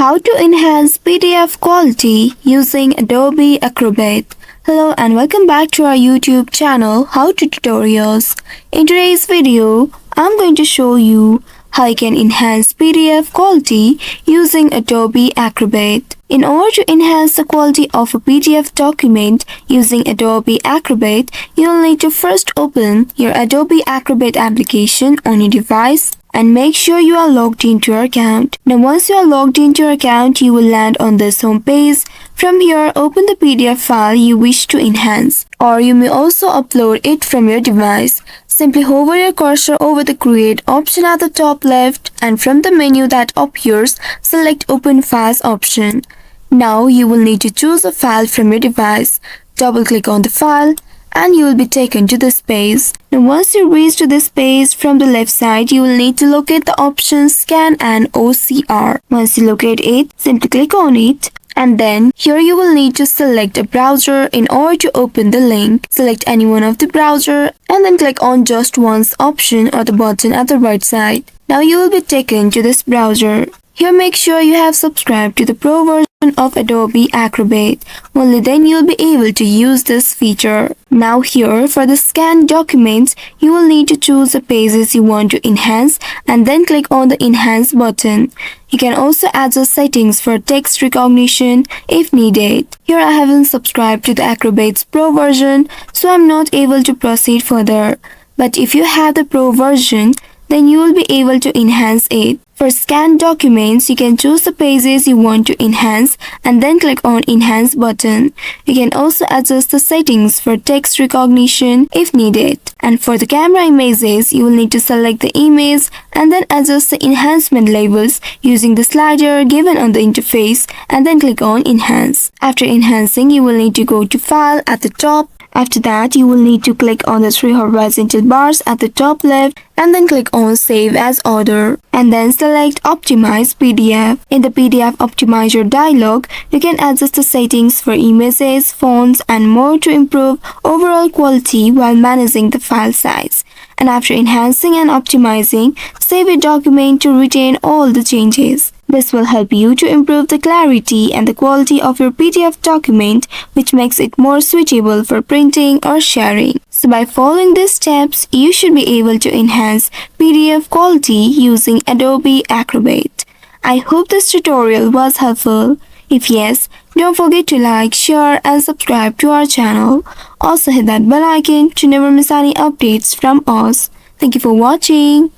How to enhance PDF quality using Adobe Acrobat. Hello and welcome back to our YouTube channel How to Tutorials. In today's video, I'm going to show you how you can enhance PDF quality using Adobe Acrobat. In order to enhance the quality of a PDF document using Adobe Acrobat, you'll need to first open your Adobe Acrobat application on your device and make sure you are logged into your account. Now once you are logged into your account, you will land on this home page. From here, open the PDF file you wish to enhance, or you may also upload it from your device. Simply hover your cursor over the Create option at the top left, and from the menu that appears, select Open Files option. Now you will need to choose a file from your device. Double-click on the file and you will be taken to this page. Now once you reach to this page, from the left side you will need to locate the option Scan and OCR. Once you locate it, simply click on it, and then here you will need to select a browser in order to open the link. Select any one of the browser and then click on Just Once option or the button at the right side. Now you will be taken to this browser. Here make sure you have subscribed to the Pro version of Adobe Acrobat. Only then you will be able to use this feature. Now here, for the scanned documents, you will need to choose the pages you want to enhance and then click on the Enhance button. You can also adjust settings for text recognition if needed. Here I haven't subscribed to the Acrobat's Pro version, so I'm not able to proceed further. But if you have the Pro version, then you will be able to enhance it. For scanned documents, you can choose the pages you want to enhance and then click on Enhance button. You can also adjust the settings for text recognition if needed. And for the camera images, you will need to select the image and then adjust the enhancement labels using the slider given on the interface and then click on Enhance. After enhancing, you will need to go to File at the top. After that, you will need to click on the three horizontal bars at the top left and then click on Save as Order and then select Optimize PDF. In the PDF Optimizer dialog, you can adjust the settings for images, fonts and more to improve overall quality while managing the file size. And after enhancing and optimizing, save your document to retain all the changes. This will help you to improve the clarity and the quality of your PDF document, which makes it more suitable for printing or sharing. So by following these steps, you should be able to enhance PDF quality using Adobe Acrobat. I hope this tutorial was helpful. If yes, don't forget to like, share and subscribe to our channel. Also hit that bell icon to never miss any updates from us. Thank you for watching.